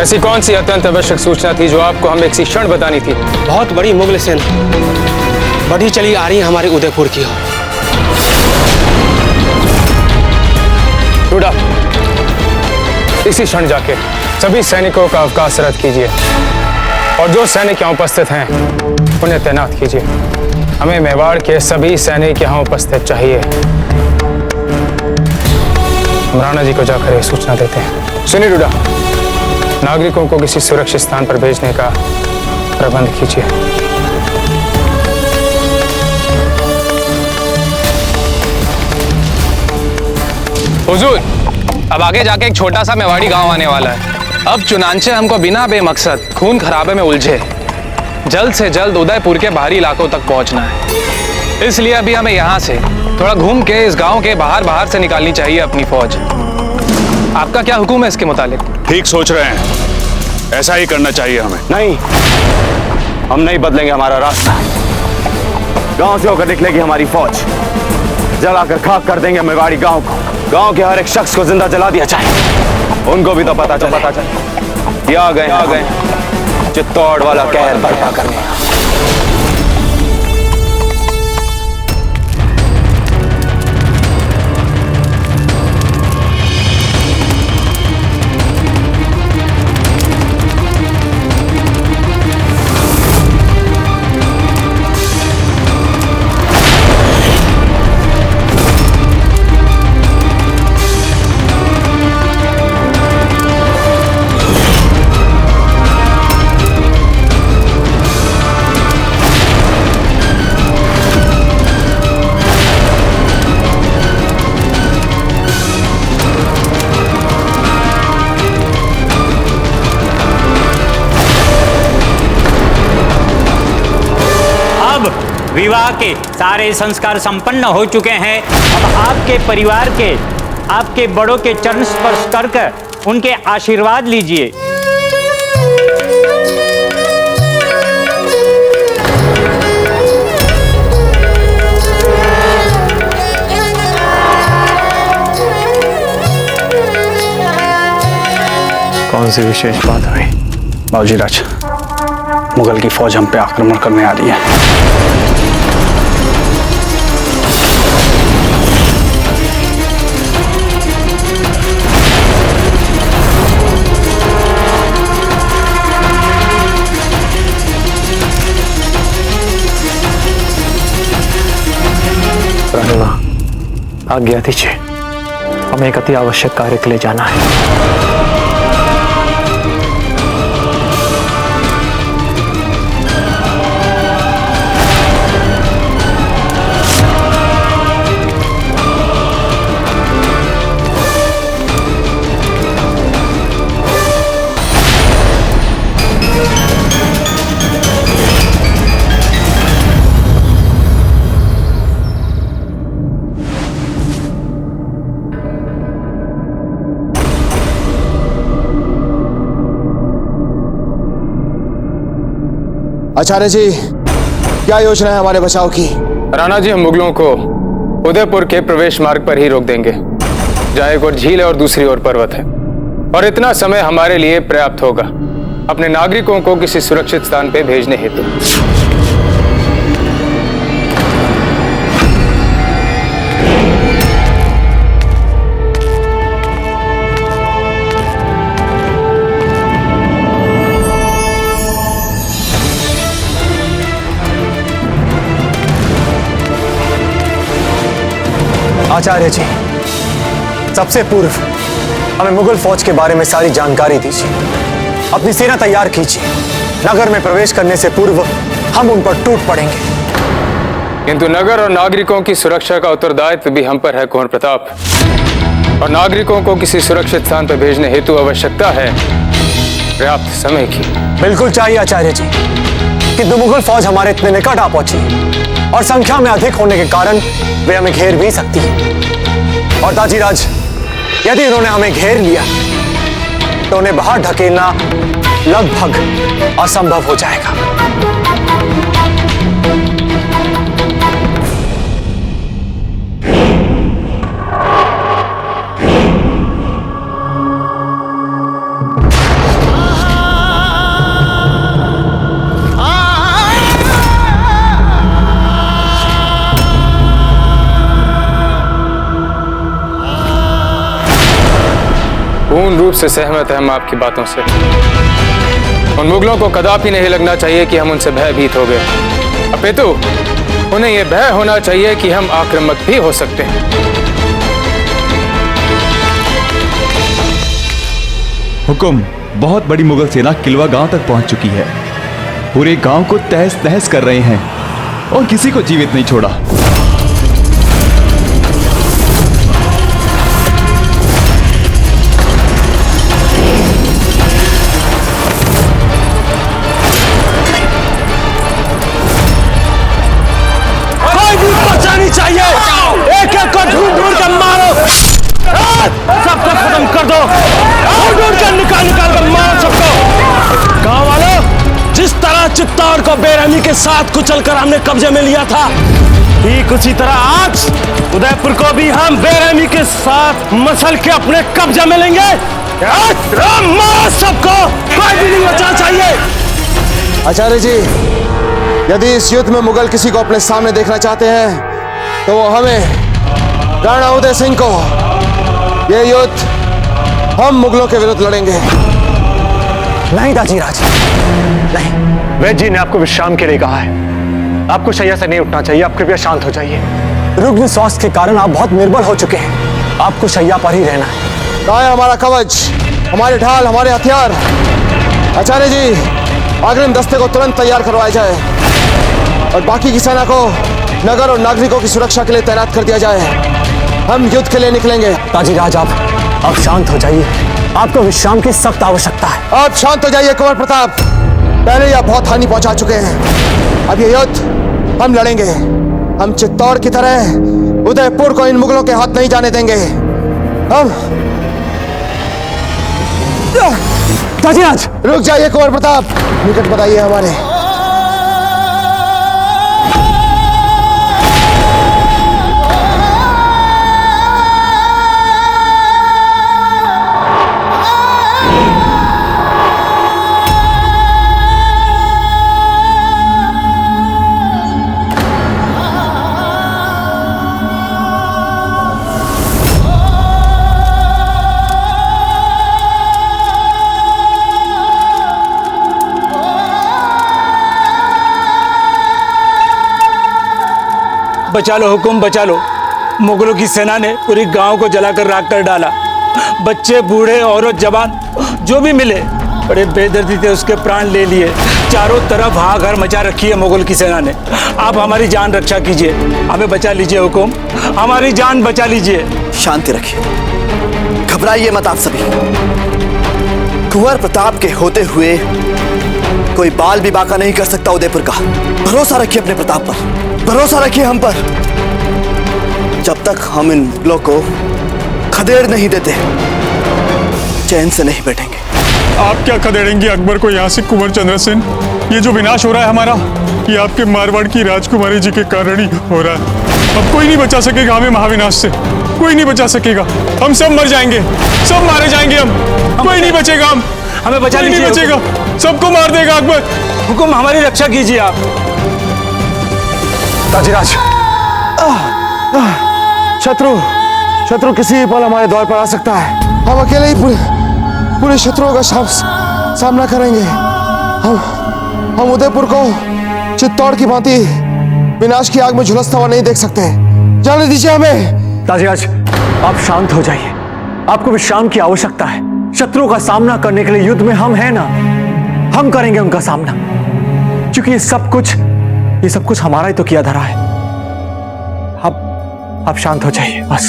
ऐसी कौन सी अत्यंत आवश्यक सूचना थी जो आपको हमें इसी क्षण बतानी थी? बहुत बड़ी मुगल सेना बढ़ी चली आ रही है हमारे उदयपुर की ओर। टूडा, इसी क्षण जाके सभी सैनिकों का अवकाश रद्द कीजिए और जो सैनिक यहाँ उपस्थित हैं उन्हें तैनात कीजिए। हमें मेवाड़ के सभी सैनिक यहाँ उपस्थित चाहिए। हम राणा जी को जाकर यह सूचना देते हैं। सुनिए टूडा, नागरिकों को किसी सुरक्षित स्थान पर भेजने का प्रबंध कीजिए। हुजूर, अब आगे जाके एक छोटा सा मेवाड़ी गांव आने वाला है। अब चुनांचे हमको बिना बेमकसद खून खराबे में उलझे जल्द से जल्द उदयपुर के बाहरी इलाकों तक पहुंचना है। इसलिए अभी हमें यहाँ से थोड़ा घूम के इस गांव के बाहर से निकालनी चाहिए अपनी फौज। आपका क्या हुक्म है इसके मुतालिक? ठीक सोच रहे हैं, ऐसा ही करना चाहिए हमें। नहीं, हम नहीं बदलेंगे हमारा रास्ता। गांव से होकर निकलेगी हमारी फौज। जलाकर खाक कर देंगे मेवाड़ी गांव को। गांव के हर एक शख्स को जिंदा जला दिया जाए। उनको भी तो पता चले ये आ गए चित्तौड़ वाला कहर बर्पा करने। विवाह के सारे संस्कार संपन्न हो चुके हैं। अब आपके परिवार के, आपके बड़ों के चरण स्पर्श कर उनके आशीर्वाद लीजिए। कौन सी विशेष बात हुई? बाबूजी राज, मुगल की फौज हम पे आक्रमण करने आ रही है। आज्ञा दीजिए, हमें एक अति आवश्यक कार्य के लिए जाना है। आचार्य जी, क्या योजना है हमारे बचाव की? राणा जी, हम मुगलों को उदयपुर के प्रवेश मार्ग पर ही रोक देंगे, जहां एक और झील है और दूसरी ओर पर्वत है, और इतना समय हमारे लिए पर्याप्त होगा अपने नागरिकों को किसी सुरक्षित स्थान पर भेजने हेतु। आचार्य जी, सबसे पूर्व हमें मुगल फौज के बारे में सारी जानकारी दीजिए। अपनी सेना तैयार कीजिए। नगर में प्रवेश करने से पूर्व हम उन पर टूट पड़ेंगे। किंतु नगर और नागरिकों की सुरक्षा का उत्तरदायित्व भी हम पर है कुंवर प्रताप, और नागरिकों को किसी सुरक्षित स्थान पर भेजने हेतु आवश्यकता है पर्याप्त समय की। बिल्कुल चाहिए आचार्य जी, किंतु मुगल फौज हमारे इतने निकट आ पहुंची और संख्या में अधिक होने के कारण वे हमें घेर भी सकती है। और दाजीराज, यदि उन्होंने हमें घेर लिया तो उन्हें बाहर ढकेलना लगभग असंभव हो जाएगा। पूर्ण रूप से सहमत हैं हम आपकी बातों से। उन मुगलों को कदापि नहीं लगना चाहिए कि हम उनसे भयभीत हो गए, अपितु उन्हें यह भय होना चाहिए कि हम आक्रामक भी हो सकते हैं। हुकुम, बहुत बड़ी मुगल सेना किलवा गांव तक पहुंच चुकी है। पूरे गांव को तहस नहस कर रहे हैं और किसी को जीवित नहीं छोड़ा। चाहिए, एक एक को ढूंढ ढूंढ कर मारो, सबको खत्म कर दो, ढूंढ ढूंढ कर निकाल कर मारो सबको। गांव वालों, जिस तरह चित्तौड़ को बेरहमी के साथ कुचलकर हमने कब्जे में लिया था, ठीक उसी तरह आज उदयपुर को भी हम बेरहमी के साथ मसल के अपने कब्जे में लेंगे। मारो सबको, कोई भी नहीं बचा चाहिए। आचार्य जी, यदि इस युद्ध में मुगल किसी को अपने सामने देखना चाहते हैं तो वो हमें, राणा उदय सिंह को। ये युद्ध हम मुगलों के विरुद्ध लड़ेंगे। नहीं दाजीराज, नहीं। वैद्य जी ने आपको विश्राम के लिए कहा है। आपको शैया से नहीं उठना चाहिए। आप कृपया शांत हो जाइए। रुग्ण स्वास्थ्य के कारण आप बहुत निर्बल हो चुके हैं। आपको शैया पर ही रहना है। कहाँ है हमारा कवच, हमारे ढाल, हमारे हथियार? आचार्य जी, अग्रिम दस्ते को तुरंत तैयार करवाया जाए और बाकी की सेना को नगर और नागरिकों की सुरक्षा के लिए तैनात कर दिया जाए। हम युद्ध के लिए निकलेंगे। दाजीराज, आप शांत हो जाइए। आपको विश्राम की सख्त आवश्यकता है। आप शांत हो जाइए कुंवर प्रताप। पहले ही आप बहुत हानि पहुंचा चुके हैं। अब ये युद्ध हम लड़ेंगे। हम चित्तौड़ की तरह उदयपुर को इन मुगलों के हाथ नहीं जाने देंगे। हम दाजीराज, रुक जाइए कुंवर प्रताप, निकट बताइए हमारे। बचा लो हुकुम, बचा लो। मुगलों की सेना ने पूरी गांव को जलाकर राख कर डाला। बच्चे, बूढ़े, औरत, जवान जो भी मिले बड़े बेदर्दी से उसके प्राण ले लिए। चारों तरफ हाहाकार मचा रखी है मुगल की सेना ने। आप हमारी जान रक्षा कीजिए, हमें बचा लीजिए हुकुम, हमारी जान बचा लीजिए। शांति रखिए, घबराइए मत आप सभी। कुंवर प्रताप के होते हुए कोई बाल भी बाका नहीं कर सकता उदयपुर का। भरोसा रखिए अपने प्रताप पर, भरोसा रखिए हम पर। जब तक हम इन मुगलों को खदेड़ नहीं देते, चैन से नहीं बैठेंगे। आप क्या खदेड़ेंगे अकबर को यहाँ से कुंवर चंद्रसेन? ये जो विनाश हो रहा है हमारा, ये आपके मारवाड़ की राजकुमारी जी के कारण ही हो रहा है। अब कोई नहीं बचा सकेगा हमें महाविनाश से, कोई नहीं बचा सकेगा। हम सब मर जाएंगे, सब मारे जाएंगे हम, कोई नहीं बचेगा। हमें बचा लीजिए, नहीं बचेगा, सबको मार देगा अकबर। हुकुम, हमारी रक्षा कीजिए आप। ताजीराज, शत्रु किसी भी पल हमारे द्वार पर आ सकता है। हम अकेले ही पूरे शत्रुओं का सामना करेंगे। हम उदयपुर को चित्तौड़ की भांति विनाश की आग में झुलसता हुआ नहीं देख सकते। जाने दीजिए हमें। ताजीराज, आप शांत हो जाइए। आपको विश्राम की आवश्यकता है। शत्रुओं का सामना करने के लिए युद्ध में हम हैं ना, हम करेंगे उनका सामना, क्योंकि ये सब कुछ हमारा ही तो किया धरा है। आप शांत हो जाइए, बस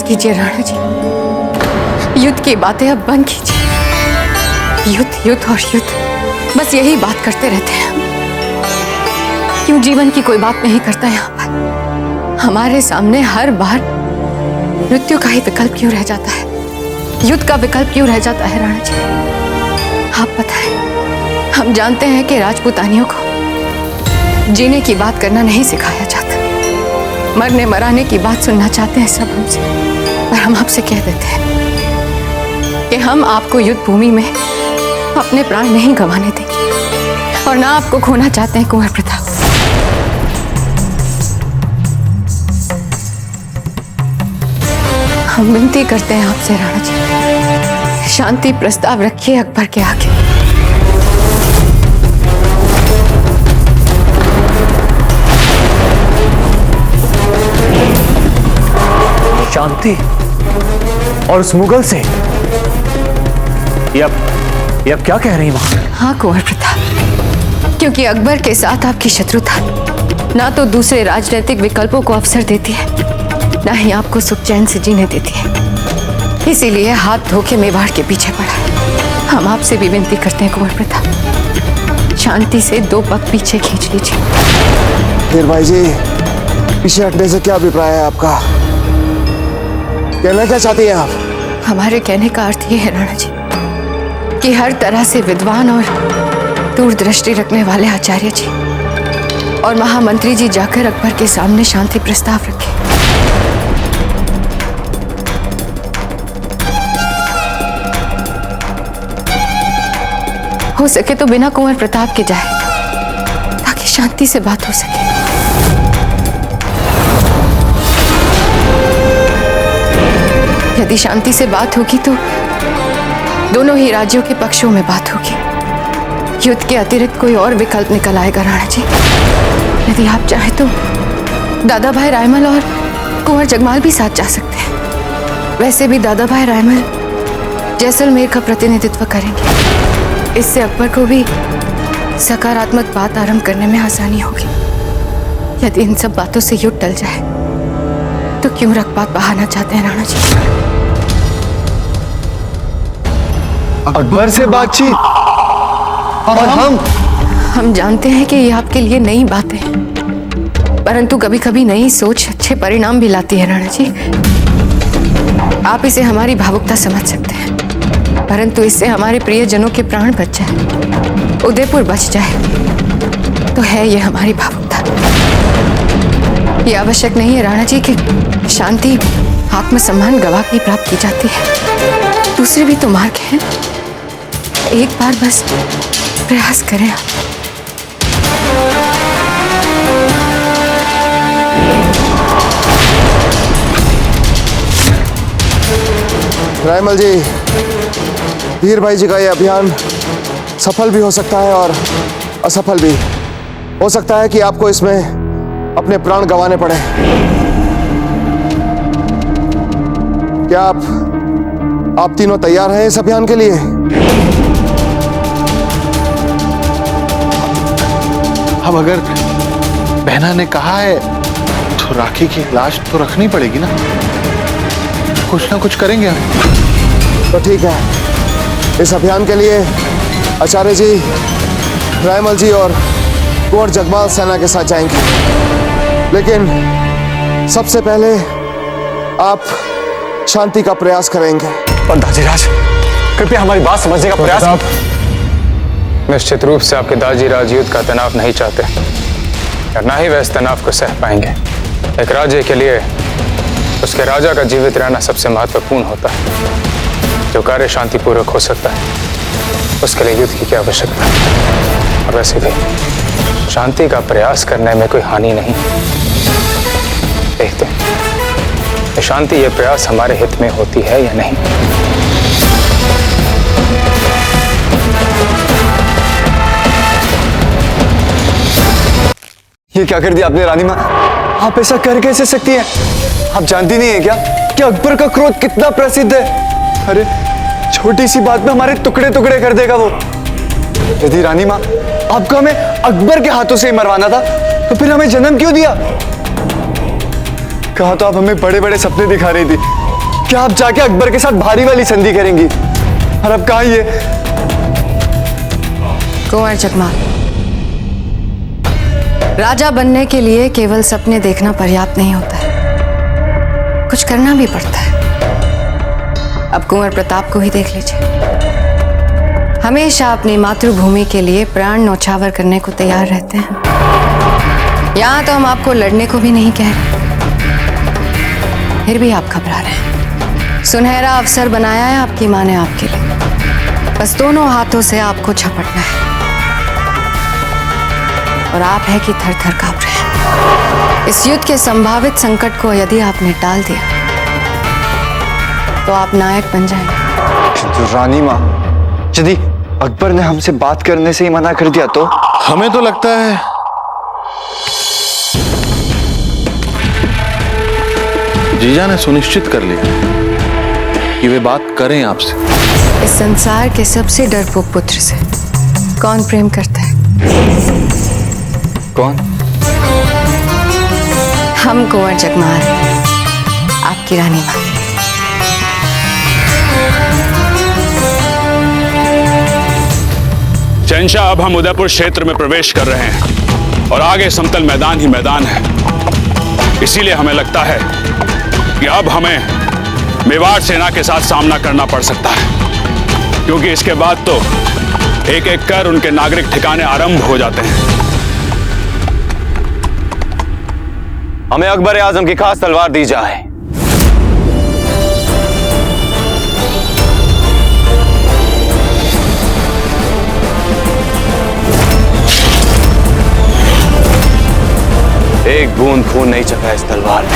कीजिए राणा जी। युद्ध की बातें अब बंद कीजिए। युद्ध और युद्ध, बस यही बात करते रहते हैं। क्यों जीवन की कोई बात नहीं करता यहाँ पर? हमारे सामने हर बार मृत्यु का ही विकल्प क्यों रह जाता है? युद्ध का विकल्प क्यों रह जाता है राणा जी? आप बताएं। हम जानते हैं कि राजपूतानियों को जीने की बात करना नहीं सिखाया जाता। मरने मराने की बात सुनना चाहते हैं सब हमसे, पर हम आपसे कह देते हैं कि हम आपको युद्ध भूमि में अपने प्राण नहीं गंवाने देंगे और ना आपको खोना चाहते हैं कुंवर प्रताप। हम विनती करते हैं आपसे राणा जी, शांति प्रस्ताव रखिए अकबर के आगे। शांति? और उस मुगल से? ये अब क्या कह रही मां? हाँ कुंवर प्रताप, क्योंकि अकबर के साथ आपकी शत्रुता ना तो दूसरे राजनीतिक विकल्पों को अवसर देती है, ना ही आपको सुख चैन से जीने देती है। इसीलिए हाथ धो के मेवाड़ के पीछे पड़ा। हम आपसे भी विनती करते हैं कुंवर प्रताप, शांति से 2 पग पीछे खींच लीजिए। फिर भाई जी, पीछे हटने से क्या अभिप्राय है आपका? कहना क्या चाहती हैं आप? हमारे कहने का अर्थ ये है राणा जी कि हर तरह से विद्वान और दूरदृष्टि रखने वाले आचार्य जी और महामंत्री जी जाकर अकबर के सामने शांति प्रस्ताव रखें। हो सके तो बिना कुंवर प्रताप के जाए, ताकि शांति से बात हो सके। यदि शांति से बात होगी तो दोनों ही राज्यों के पक्षों में बात होगी। युद्ध के अतिरिक्त कोई और विकल्प निकल आएगा राणा जी। यदि आप चाहे तो दादा भाई रायमल और कुंवर जगमाल भी साथ जा सकते हैं। वैसे भी दादा भाई रायमल जैसलमेर का प्रतिनिधित्व करेंगे। इससे अकबर को भी सकारात्मक बात आरंभ करने में आसानी होगी। यदि इन सब बातों से युद्ध टल जाए तो क्यों रखपात बहाना चाहते हैं राणा जी? अकबर से बातचीत? और हम जानते हैं कि ये आपके लिए नई बातें हैं, परंतु कभी कभी नई सोच अच्छे परिणाम भी लाती है राणा जी। आप इसे हमारी भावुकता समझ सकते हैं, परंतु इससे हमारे प्रियजनों के प्राण बच जाए, उदयपुर बच जाए, तो है ये हमारी भावुकता। ये आवश्यक नहीं है राणा जी कि शांति आत्मसम्मान गवा के प्राप्त की जाती है। दूसरे भी तो मार्ग हैं। एक बार बस प्रयास करें आप। रायमल जी, वीर भाई जी का यह अभियान सफल भी हो सकता है और असफल भी हो सकता है कि आपको इसमें अपने प्राण गंवाने पड़े। क्या आप तीनों तैयार हैं इस अभियान के लिए? अब अगर बहना ने कहा है तो राखी की लाश तो रखनी पड़ेगी ना। कुछ ना कुछ करेंगे हम। तो ठीक है, इस अभियान के लिए आचार्य जी, रायमल जी और कुंवर जगमाल सेना के साथ जाएंगे। लेकिन सबसे पहले आप शांति का प्रयास करेंगे। पर दाजीराज, कृपया हमारी बात समझने का प्रयास। निश्चित रूप से आपके दाजीराज युद्ध का तनाव नहीं चाहते और ना ही वह इस तनाव को सह पाएंगे। एक राज्य के लिए उसके राजा का जीवित रहना सबसे महत्वपूर्ण होता है। जो कार्य शांतिपूर्वक हो सकता है उसके लिए युद्ध की क्या आवश्यकता है? और वैसे भी शांति का प्रयास करने में कोई हानि नहीं। देखते हैं शांति ये प्रयास हमारे हित में होती है या नहीं। ये क्या कर दिया आपने रानी माँ? आप ऐसा कर कैसे सकती हैं? आप जानती नहीं है क्या कि अकबर का क्रोध कितना प्रसिद्ध है? अरे छोटी सी बात में हमारे टुकड़े टुकड़े कर देगा वो। यदि रानी माँ आपको हमें अकबर के हाथों से ही मरवाना था तो फिर हमें जन्म क्यों दिया? कहा तो आप हमें बड़े बड़े सपने दिखा रही थी कि आप जाके अकबर के साथ भारी वाली संधि करेंगी, और अब कहा ये? कुंवर जगमाल, राजा बनने के लिए केवल सपने देखना पर्याप्त नहीं होता है, कुछ करना भी पड़ता है। अब कुंवर प्रताप को ही देख लीजिए। हमेशा अपनी मातृभूमि के लिए प्राण न्यौछावर करने को तैयार रहते हैं। यहां तो हम आपको लड़ने को भी नहीं कह रहे, फिर भी आप घबरा रहे हैं। सुनहरा अवसर बनाया है आपकी माँ ने आपके लिए, बस दोनों हाथों से आपको झपटना है। और आप है कि थर थर कांप रहे हैं। इस युद्ध के संभावित संकट को यदि आपने टाल दिया तो आप नायक बन जाएंगे। किंतु रानी माँ, यदि अकबर ने हमसे बात करने से ही मना कर दिया तो? हमें तो लगता है जीजा ने सुनिश्चित कर लिया कि वे बात करें आपसे। इस संसार के सबसे डरपोक पुत्र से कौन प्रेम करता है? कौन? हम कुंवर जगमाल, आपकी रानी माँ। शहंशाह, अब हम उदयपुर क्षेत्र में प्रवेश कर रहे हैं और आगे समतल मैदान ही मैदान है। इसीलिए हमें लगता है कि अब हमें मेवाड़ सेना के साथ सामना करना पड़ सकता है, क्योंकि इसके बाद तो एक एक कर उनके नागरिक ठिकाने आरंभ हो जाते हैं। हमें अकबर आजम की खास तलवार दी जाए। एक बूंद खून नहीं चखा इस तलवार में।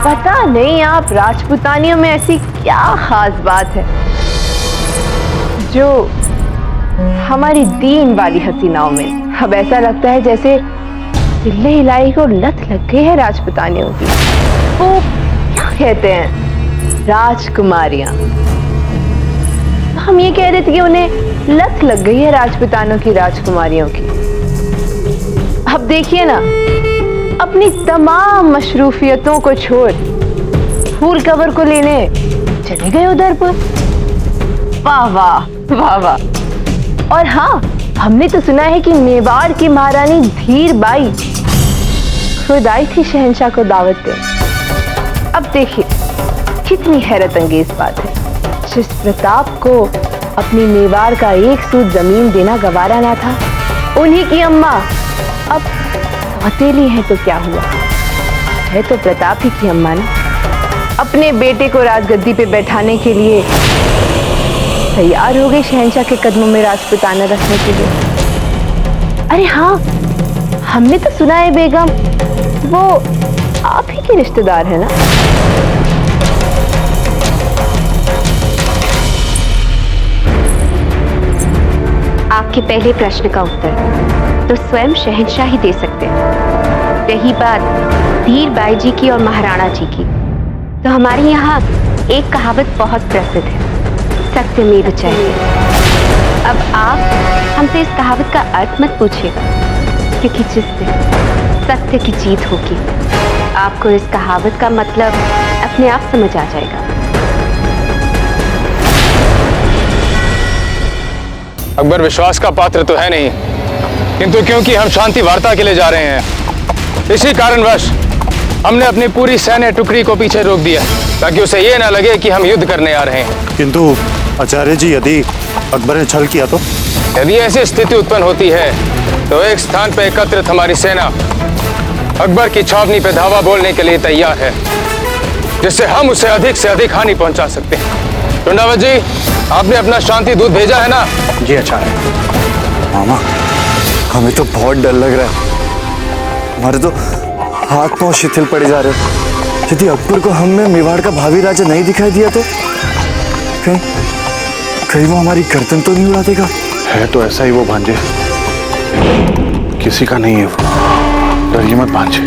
पता नहीं आप राजपूतानियों में ऐसी क्या खास बात है जो हमारी दीन वाली हसीनाओं में अब ऐसा लगता है जैसे दिल्ली हिलाई को लत लग गई है राजपूतानियों की। वो क्या कहते हैं, राजकुमारियां। हम ये कह रहे थे कि उन्हें लत लग गई है राजपूतानों की, राजकुमारियों की। अब देखिए ना, अपनी तमाम मशरूफियतों को छोड़ फूल कवर को लेने चले गए उदयपुर। वाह वाह वाह वाह। और हाँ, हमने तो सुना है कि मेवाड़ की महारानी धीर बाई खुद आई थी शहंशाह को दावत दे। अब देखिए कितनी हैरत अंगेज बात है, जिस प्रताप को अपनी मेवाड़ का एक सूद जमीन देना गवारा ना था, उन्हीं की अम्मा अब सौतेली है तो क्या हुआ, है तो प्रताप ही की अम्मा ना। अपने बेटे को राजगद्दी पे बैठाने के लिए तैयार हो गई शहंशाह के कदमों में राजपूताना रखने के लिए। अरे हाँ, हमने तो सुना है बेगम वो आप ही के रिश्तेदार है ना। आपके पहले प्रश्न का उत्तर तो स्वयं शहंशाह ही दे सकते हैं। रही बात धीर बाई जी की और महाराणा जी की, तो हमारे यहाँ एक कहावत बहुत प्रसिद्ध है, सत्यमेव जयते। अब आप हमसे इस कहावत का अर्थ मत पूछिएगा, क्योंकि जिस दिन सत्य की जीत होगी आपको इस कहावत का मतलब अपने आप समझ आ जाएगा। अकबर विश्वास का पात्र तो है नहीं, किंतु क्योंकि हम शांति वार्ता के लिए जा रहे हैं, इसी कारणवश हमने अपनी पूरी सैन्य टुकड़ी को पीछे रोक दिया, ताकि उसे ये ना लगे कि हम युद्ध करने आ रहे हैं। किंतु आचार्य जी, यदि अकबर ने छल किया तो? यदि ऐसी स्थिति उत्पन्न होती है तो एक स्थान पर एकत्रित हमारी सेना अकबर की छावनी पे धावा बोलने के लिए तैयार है, जिससे हम उसे अधिक से अधिक हानि पहुंचा सकते हैं। टुंडावत जी, आपने अपना शांति दूत भेजा है ना? जी आचार्य। मामा, हमें तो बहुत डर लग रहा है, हमारे तो हाथ पांव शिथिल पड़े जा रहे हैं। यदि अकबर को हम में मेवाड़ का भावी राजा नहीं दिखाई दिया तो कहीं वो हमारी गर्दन तो नहीं उड़ा देगा? है तो ऐसा ही वो भांजे, किसी का नहीं है वो। डरिए मत भांजे,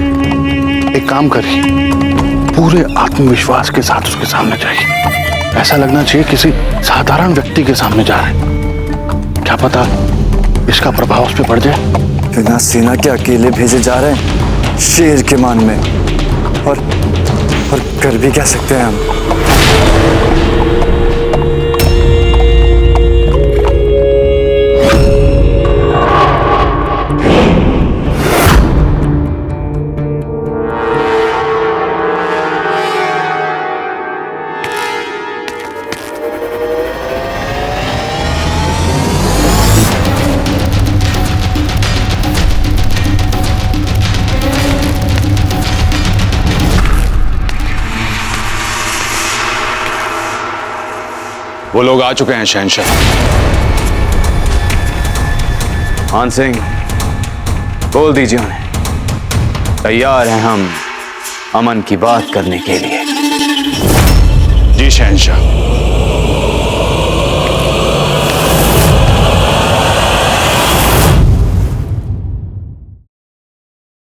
एक काम करिए, पूरे आत्मविश्वास के साथ उसके सामने जाइए। ऐसा लगना चाहिए किसी साधारण व्यक्ति के सामने जा रहे हैं। क्या पता इसका प्रभाव उस पर पड़ जाए। बिना सेना के अकेले भेजे जा रहे हैं शेर के मान में, और कर भी क्या सकते हैं हम? वो लोग आ चुके हैं शहंशाह। मान सिंह, बोल दीजिए उन्हें, तैयार हैं हम अमन की बात करने के लिए। जी शहंशाह।